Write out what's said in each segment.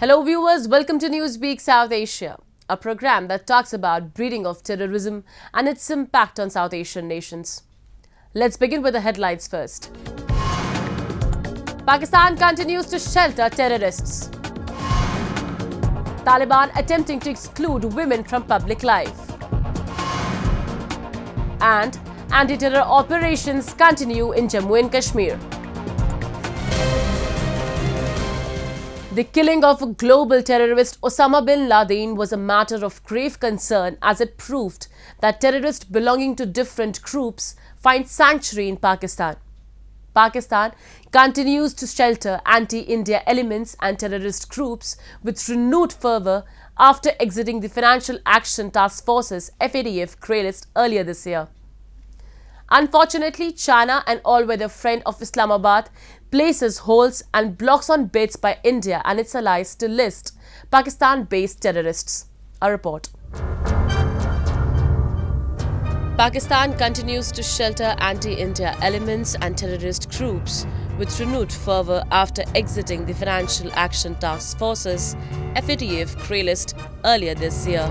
Hello viewers, welcome to Newsweek South Asia, a program that talks about breeding of terrorism and its impact on South Asian nations. Let's begin with the headlines first. Pakistan continues to shelter terrorists. Taliban attempting to exclude women from public life. And anti-terror operations continue in Jammu and Kashmir. The killing of global terrorist Osama bin Laden was a matter of grave concern as it proved that terrorists belonging to different groups find sanctuary in Pakistan. Pakistan continues to shelter anti-India elements and terrorist groups with renewed fervour after exiting the Financial Action Task Force's FATF grey list earlier this year. Unfortunately, China, an all-weather friend of Islamabad, places holds and blocks on bids by India and its allies to list Pakistan-based terrorists. A report. Pakistan continues to shelter anti-India elements and terrorist groups with renewed fervour after exiting the Financial Action Task Force's FATF grey list earlier this year.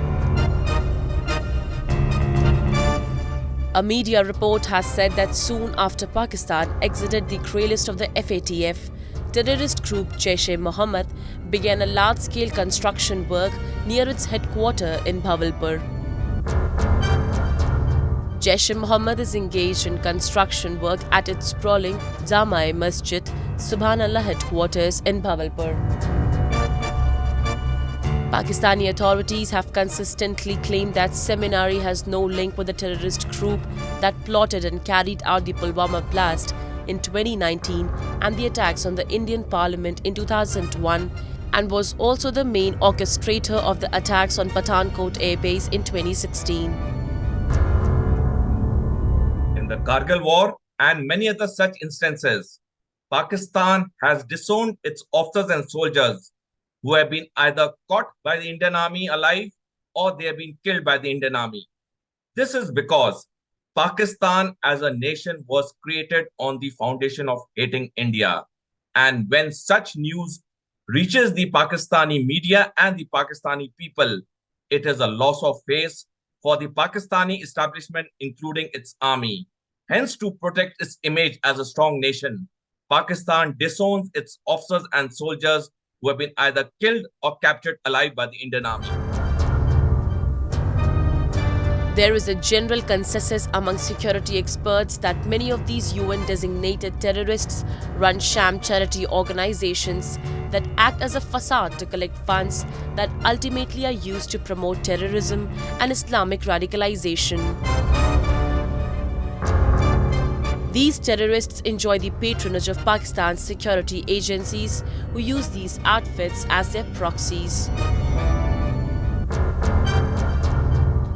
A media report has said that soon after Pakistan exited the grey list of the FATF, terrorist group Jaish-e-Mohammed began a large-scale construction work near its headquarters in Bawalpur. Jaish-e-Mohammed is engaged in construction work at its sprawling Jama-e Masjid Subhanallah headquarters in Bawalpur. Pakistani authorities have consistently claimed that Seminari has no link with the terrorist group that plotted and carried out the Pulwama blast in 2019 and the attacks on the Indian Parliament in 2001 and was also the main orchestrator of the attacks on Pathankot Air Base in 2016. In the Kargil War and many other such instances, Pakistan has disowned its officers and soldiers who have been either caught by the Indian Army alive or they have been killed by the Indian Army. This is because Pakistan as a nation was created on the foundation of hating India. And when such news reaches the Pakistani media and the Pakistani people, it is a loss of face for the Pakistani establishment, including its army. Hence, to protect its image as a strong nation, Pakistan disowns its officers and soldiers who have been either killed or captured alive by the Indian Army. There is a general consensus among security experts that many of these UN-designated terrorists run sham charity organizations that act as a facade to collect funds that ultimately are used to promote terrorism and Islamic radicalization. These terrorists enjoy the patronage of Pakistan's security agencies who use these outfits as their proxies.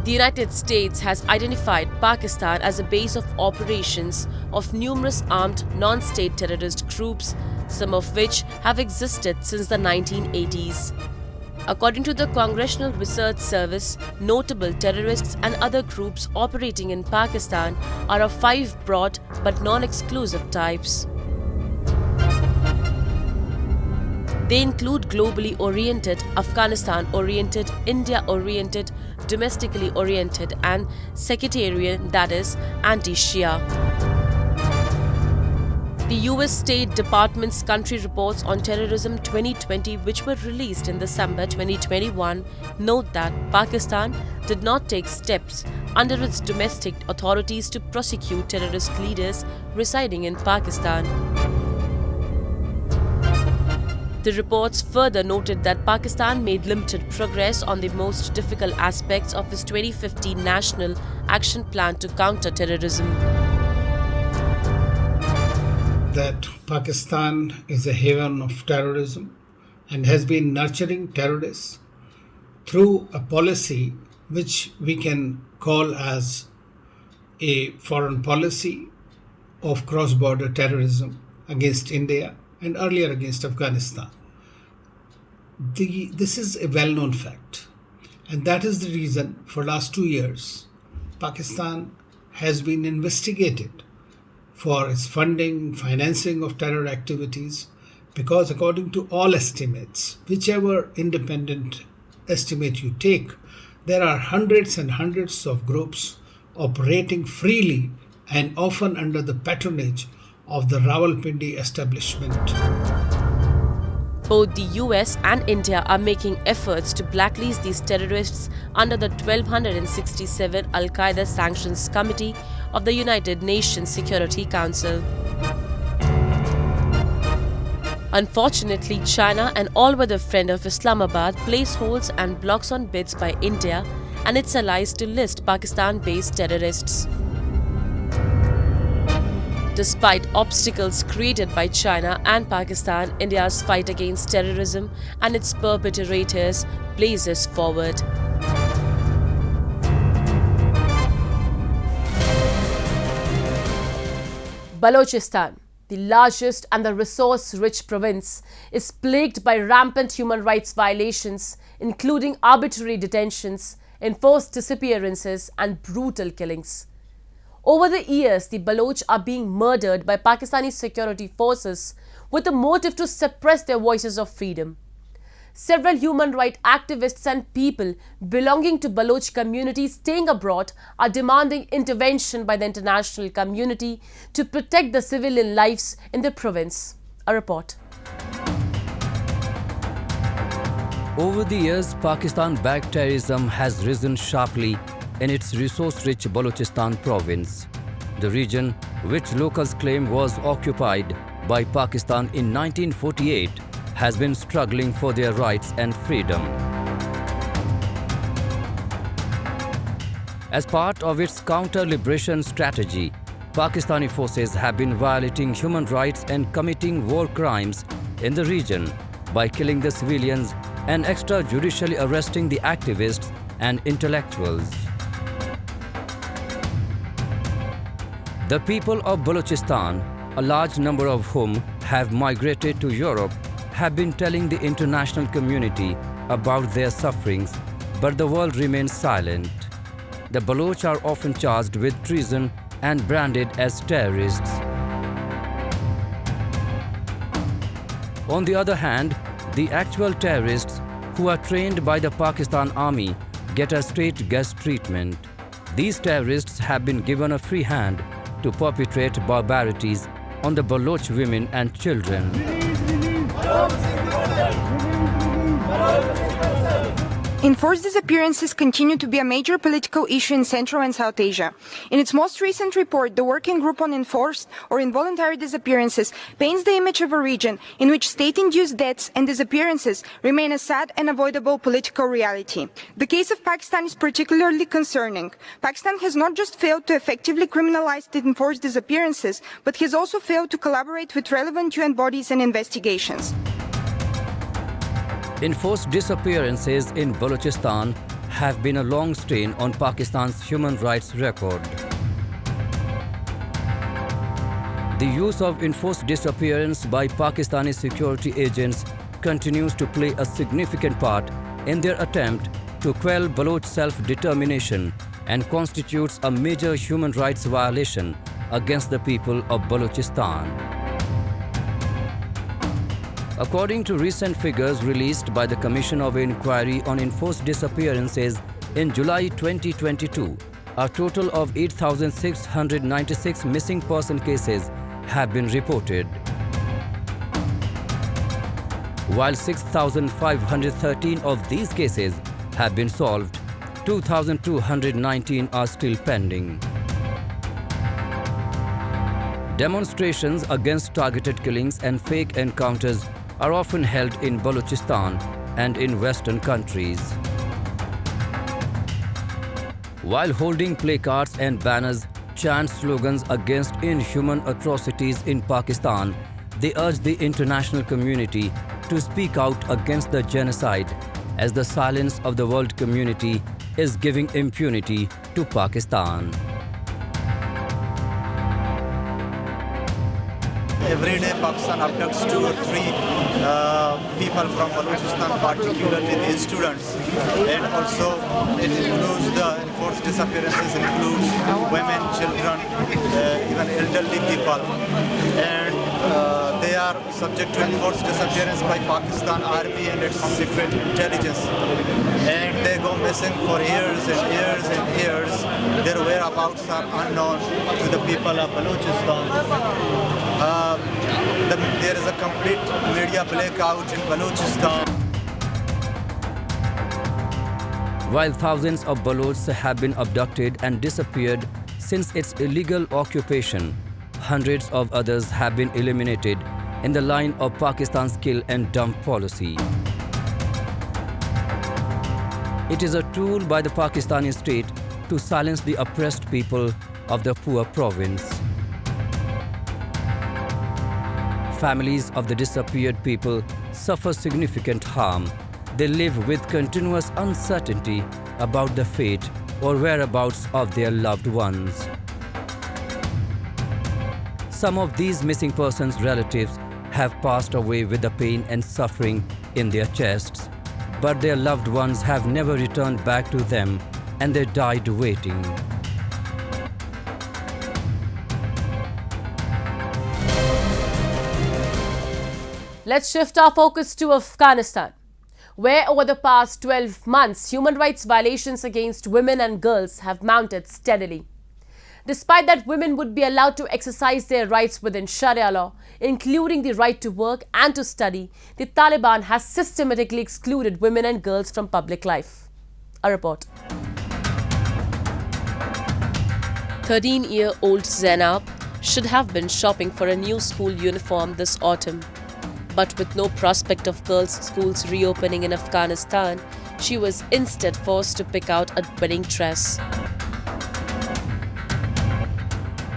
The United States has identified Pakistan as a base of operations of numerous armed non-state terrorist groups, some of which have existed since the 1980s. According to the Congressional Research Service, notable terrorists and other groups operating in Pakistan are of 5 broad but non-exclusive types. They include globally oriented, Afghanistan-oriented, India-oriented, domestically oriented and sectarian, that is, anti-Shia. The US State Department's Country Reports on Terrorism 2020, which were released in December 2021, note that Pakistan did not take steps under its domestic authorities to prosecute terrorist leaders residing in Pakistan. The reports further noted that Pakistan made limited progress on the most difficult aspects of its 2015 National Action Plan to counter terrorism. That Pakistan is a haven of terrorism and has been nurturing terrorists through a policy which we can call as a foreign policy of cross-border terrorism against India and earlier against Afghanistan. This is a well-known fact, and that is the reason for last 2 years Pakistan has been investigated for its funding, financing of terror activities because according to all estimates, whichever independent estimate you take, there are hundreds and hundreds of groups operating freely and often under the patronage of the Rawalpindi establishment. Both the US and India are making efforts to blacklist these terrorists under the 1267 Al-Qaeda Sanctions Committee of the United Nations Security Council. Unfortunately, China, an all-weather friend of Islamabad, places holds and blocks on bids by India and its allies to list Pakistan-based terrorists. Despite obstacles created by China and Pakistan, India's fight against terrorism and its perpetrators blazes forward. Balochistan, the largest and the resource-rich province, is plagued by rampant human rights violations, including arbitrary detentions, enforced disappearances, and brutal killings. Over the years, the Baloch are being murdered by Pakistani security forces with the motive to suppress their voices of freedom. Several human rights activists and people belonging to Baloch communities staying abroad are demanding intervention by the international community to protect the civilian lives in the province. A report. Over the years, Pakistan-backed terrorism has risen sharply in its resource-rich Balochistan province. The region, which locals claim was occupied by Pakistan in 1948, has been struggling for their rights and freedom. As part of its counter-liberation strategy, Pakistani forces have been violating human rights and committing war crimes in the region by killing the civilians and extrajudicially arresting the activists and intellectuals. The people of Balochistan, a large number of whom have migrated to Europe, have been telling the international community about their sufferings, but the world remains silent. The Baloch are often charged with treason and branded as terrorists. On the other hand, the actual terrorists who are trained by the Pakistan Army get a straight guest treatment. These terrorists have been given a free hand to perpetrate barbarities on the Baloch women and children. Enforced disappearances continue to be a major political issue in Central and South Asia. In its most recent report, the Working Group on Enforced or Involuntary Disappearances paints the image of a region in which state-induced deaths and disappearances remain a sad and avoidable political reality. The case of Pakistan is particularly concerning. Pakistan has not just failed to effectively criminalize the enforced disappearances, but has also failed to collaborate with relevant UN bodies and investigations. Enforced disappearances in Balochistan have been a long strain on Pakistan's human rights record. The use of enforced disappearance by Pakistani security agents continues to play a significant part in their attempt to quell Baloch self-determination and constitutes a major human rights violation against the people of Balochistan. According to recent figures released by the Commission of Inquiry on Enforced Disappearances in July 2022, a total of 8,696 missing person cases have been reported, while 6,513 of these cases have been solved. 2,219 are still pending. Demonstrations against targeted killings and fake encounters are often held in Balochistan and in Western countries. While holding placards and banners chant slogans against inhuman atrocities in Pakistan, they urge the international community to speak out against the genocide, as the silence of the world community is giving impunity to Pakistan. Every day Pakistan abducts 2 or 3 people from Balochistan, particularly the students, and also it includes the enforced disappearances, includes women, children, even elderly people, and they are subject to enforced disappearance by Pakistan Army and its secret intelligence. And they go missing for years and years and years. Their whereabouts are unknown to the people of Balochistan. There is a complete media blackout in Balochistan. While thousands of Balochs have been abducted and disappeared since its illegal occupation, hundreds of others have been eliminated in the line of Pakistan's kill and dump policy. It is a tool by the Pakistani state to silence the oppressed people of the poor province. Families of the disappeared people suffer significant harm. They live with continuous uncertainty about the fate or whereabouts of their loved ones. Some of these missing persons' relatives have passed away with the pain and suffering in their chests, but their loved ones have never returned back to them, and they died waiting. Let's shift our focus to Afghanistan, where over the past 12 months, human rights violations against women and girls have mounted steadily. Despite that women would be allowed to exercise their rights within Sharia law, including the right to work and to study, the Taliban has systematically excluded women and girls from public life. A report. 13-year-old Zainab should have been shopping for a new school uniform this autumn. But with no prospect of girls' schools reopening in Afghanistan, she was instead forced to pick out a wedding dress.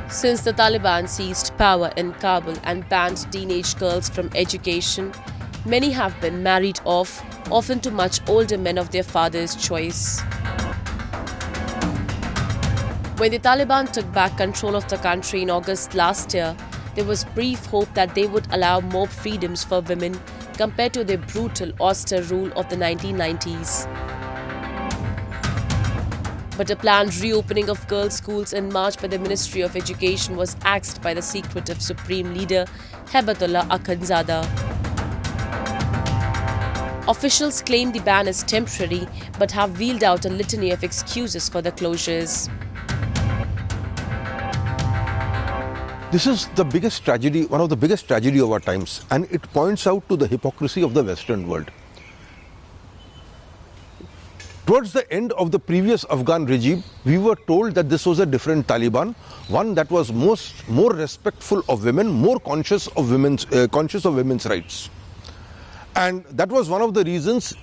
Since the Taliban seized power in Kabul and banned teenage girls from education, many have been married off, often to much older men of their father's choice. When the Taliban took back control of the country in August last year, there was brief hope that they would allow more freedoms for women compared to their brutal, austere rule of the 1990s. But a planned reopening of girls' schools in March by the Ministry of Education was axed by the secretive Supreme Leader Hebatullah Akhundzada. Officials claim the ban is temporary but have wheeled out a litany of excuses for the closures. This is the biggest tragedy, one of the biggest tragedy of our times, and it points out to the hypocrisy of the Western world. Towards the end of the previous Afghan regime, we were told that this was a different Taliban, one that was more respectful of women, more conscious of women's rights, and that was one of the reasons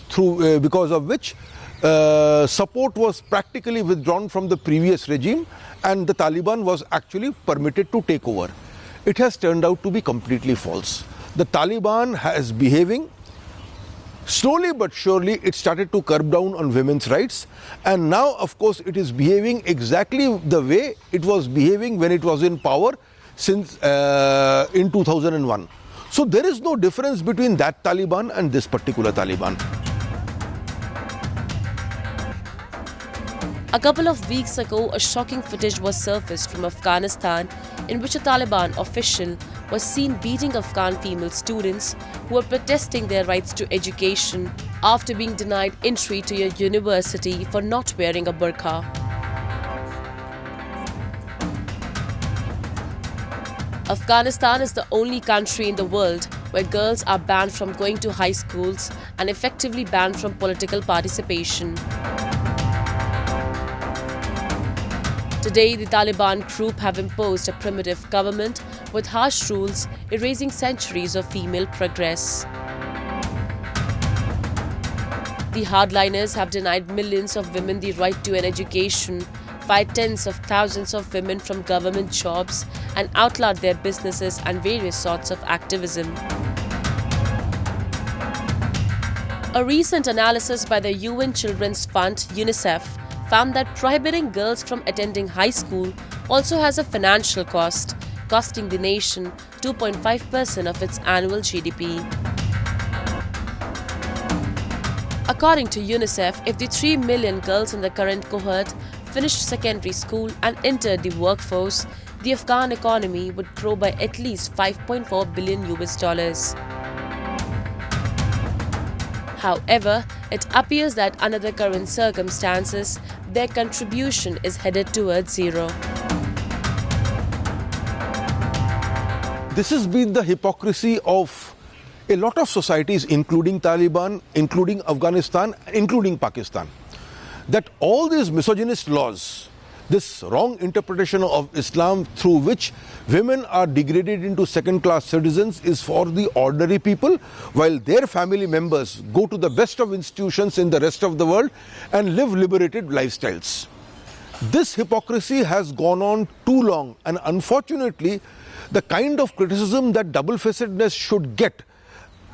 because of which support was practically withdrawn from the previous regime, and the Taliban was actually permitted to take over. It has turned out to be completely false. The Taliban has behaving. Slowly but surely, it started to curb down on women's rights, and now, of course, it is behaving exactly the way it was behaving when it was in power since in 2001. So there is no difference between that Taliban and this particular Taliban. A couple of weeks ago, a shocking footage was surfaced from Afghanistan in which a Taliban official was seen beating Afghan female students who were protesting their rights to education after being denied entry to a university for not wearing a burqa. Afghanistan is the only country in the world where girls are banned from going to high schools and effectively banned from political participation. Today, the Taliban group have imposed a primitive government with harsh rules, erasing centuries of female progress. The hardliners have denied millions of women the right to an education, fired tens of thousands of women from government jobs, and outlawed their businesses and various sorts of activism. A recent analysis by the UN Children's Fund, UNICEF, found that prohibiting girls from attending high school also has a financial cost, costing the nation 2.5% of its annual GDP. According to UNICEF, if the 3 million girls in the current cohort finished secondary school and entered the workforce, the Afghan economy would grow by at least 5.4 billion US dollars. However, it appears that under the current circumstances, their contribution is headed towards zero. This has been the hypocrisy of a lot of societies, including Taliban, including Afghanistan, including Pakistan. That all these misogynist laws, this wrong interpretation of Islam through which women are degraded into second-class citizens is for the ordinary people, while their family members go to the best of institutions in the rest of the world and live liberated lifestyles. This hypocrisy has gone on too long, and unfortunately, the kind of criticism that double-facedness should get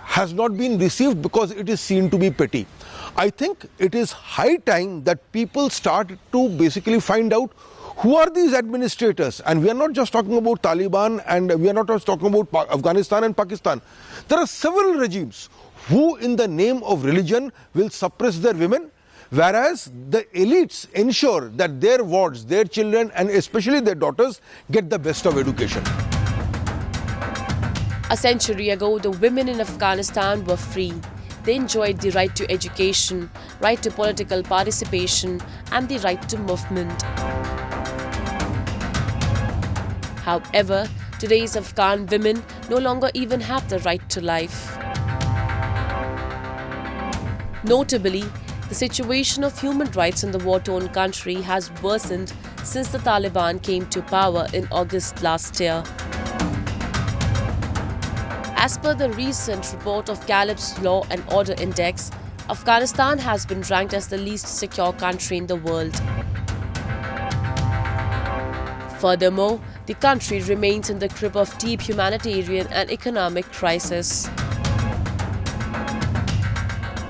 has not been received because it is seen to be petty. I think it is high time that people start to basically find out who are these administrators. And we are not just talking about Taliban, and we are not just talking about Afghanistan and Pakistan. There are several regimes who in the name of religion will suppress their women, whereas the elites ensure that their wards, their children and especially their daughters get the best of education. A century ago, the women in Afghanistan were free. They enjoyed the right to education, right to political participation, and the right to movement. However, today's Afghan women no longer even have the right to life. Notably, the situation of human rights in the war-torn country has worsened since the Taliban came to power in August last year. As per the recent report of Gallup's Law and Order Index, Afghanistan has been ranked as the least secure country in the world. Furthermore, the country remains in the grip of deep humanitarian and economic crisis.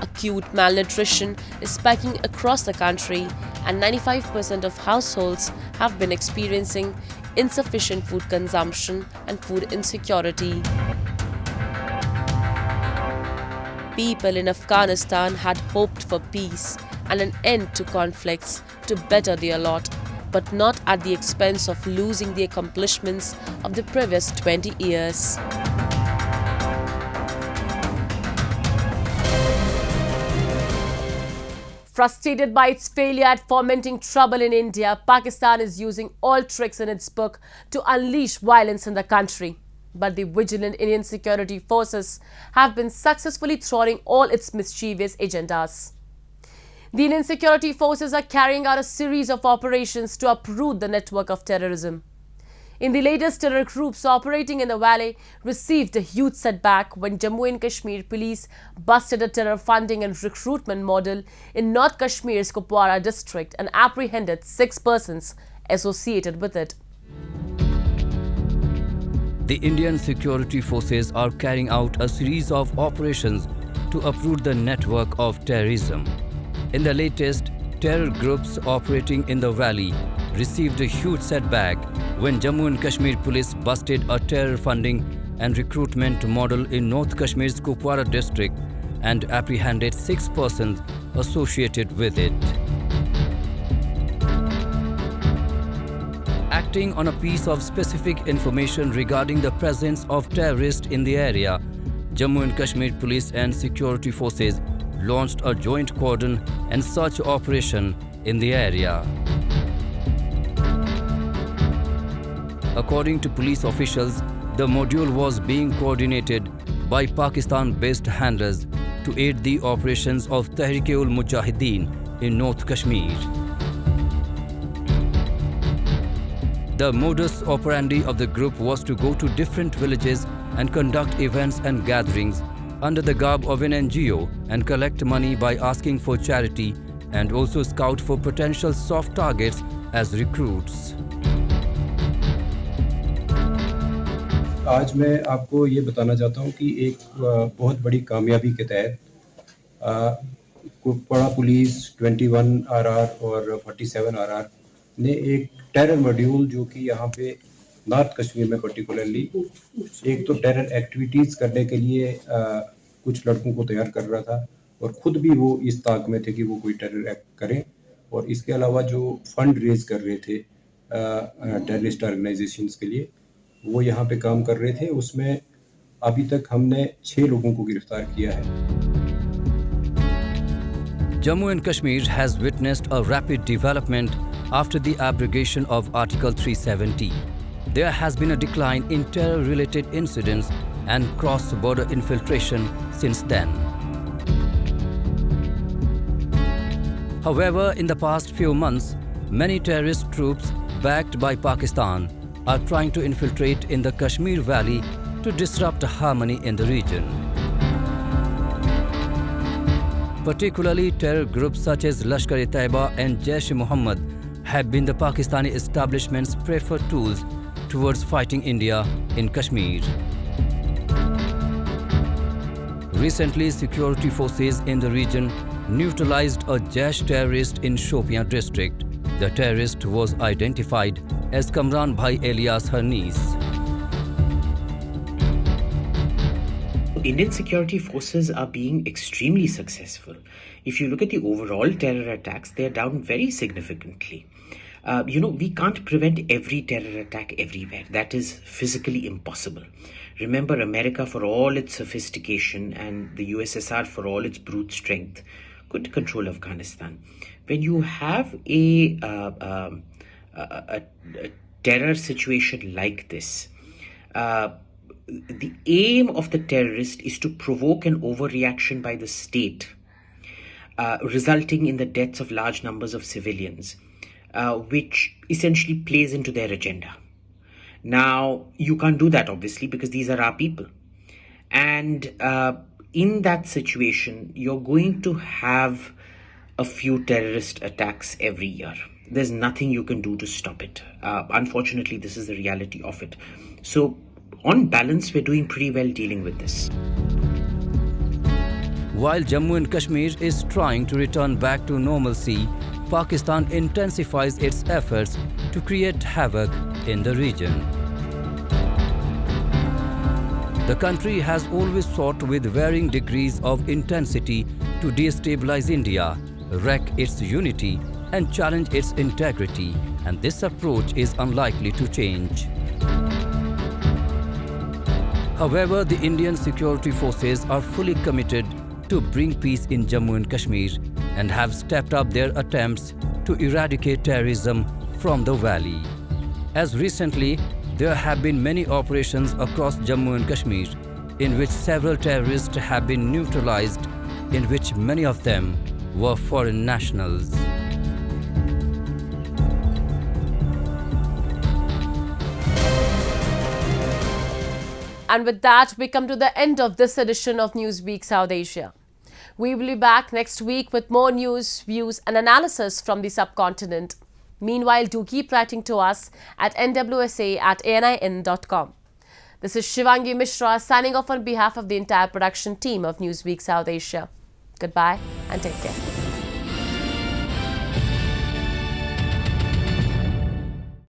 Acute malnutrition is spiking across the country, and 95% of households have been experiencing insufficient food consumption and food insecurity. People in Afghanistan had hoped for peace and an end to conflicts to better their lot, but not at the expense of losing the accomplishments of the previous 20 years. Frustrated by its failure at fomenting trouble in India, Pakistan is using all tricks in its book to unleash violence in the country. But the vigilant Indian security forces have been successfully thwarting all its mischievous agendas. The Indian security forces are carrying out a series of operations to uproot the network of terrorism. In the latest, terror groups operating in the valley received a huge setback when Jammu and Kashmir police busted a terror funding and recruitment model in North Kashmir's Kupwara district and apprehended 6 persons associated with it. The Indian security forces are carrying out a series of operations to uproot the network of terrorism. In the latest, terror groups operating in the valley received a huge setback when Jammu and Kashmir police busted a terror funding and recruitment model in North Kashmir's Kupwara district and apprehended 6 persons associated with it. Acting on a piece of specific information regarding the presence of terrorists in the area, Jammu and Kashmir police and security forces launched a joint cordon and search operation in the area. According to police officials, the module was being coordinated by Pakistan-based handlers to aid the operations of Tehreek-ul-Mujahideen in North Kashmir. The modus operandi of the group was to go to different villages and conduct events and gatherings under the garb of an NGO and collect money by asking for charity and also scout for potential soft targets as recruits. आज मैं आपको ये बताना चाहता हूँ कि एक बहुत बड़ी कामयाबी के तहत कुपवाड़ा पुलिस 21 RR और 47 RR ने एक टेरर मॉड्यूल जो कि यहाँ पे नॉर्थ कश्मीर में पर्टिकुलरली एक तो टेरर एक्टिविटीज़ करने के लिए कुछ लड़कों को तैयार कर रहा था और ख़ुद भी वो इस ताक में थे कि वो कोई टेरर एक्ट करें और इसके अलावा जो फंड रेज कर रहे थे टेररिस्ट ऑर्गेनाइजेशंस के लिए, वो यहाँ पे काम कर रहे थे। उसमें अभी तक हमने 6 लोगों को गिरफ्तार किया है। Jammu and Kashmir has witnessed a rapid development after the abrogation of Article 370. There has been a decline in terror-related incidents and cross-border infiltration since then. However, in the past few months, many terrorist troops backed by Pakistan are trying to infiltrate in the Kashmir Valley to disrupt harmony in the region. Particularly, terror groups such as Lashkar-e-Taiba and Jaish-e-Mohammed have been the Pakistani establishment's preferred tools towards fighting India in Kashmir. Recently, security forces in the region neutralized a Jaish terrorist in Shopian district. The terrorist was identified as Kamran Bhai alias Harnees. Indian security forces are being extremely successful. If you look at the overall terror attacks, they are down very significantly. We can't prevent every terror attack everywhere. That is physically impossible. Remember, America, for all its sophistication, and the USSR, for all its brute strength, could control Afghanistan. When you have a terror situation like this, the aim of the terrorist is to provoke an overreaction by the state, resulting in the deaths of large numbers of civilians, which essentially plays into their agenda. Now, you can't do that, obviously, because these are our people. And in that situation, you're going to have a few terrorist attacks every year. There's nothing you can do to stop it. Unfortunately, this is the reality of it. So, on balance, we're doing pretty well dealing with this. While Jammu and Kashmir is trying to return back to normalcy, Pakistan intensifies its efforts to create havoc in the region. The country has always fought with varying degrees of intensity to destabilize India, wreck its unity, and challenge its integrity, and this approach is unlikely to change. However, the Indian security forces are fully committed to bring peace in Jammu and Kashmir and have stepped up their attempts to eradicate terrorism from the valley. As recently, there have been many operations across Jammu and Kashmir in which several terrorists have been neutralized, in which many of them were foreign nationals. And with that, we come to the end of this edition of Newsweek South Asia. We will be back next week with more news, views and analysis from the subcontinent. Meanwhile, do keep writing to us at nwsa@anin.com. This is Shivangi Mishra signing off on behalf of the entire production team of Newsweek South Asia. Goodbye and take care.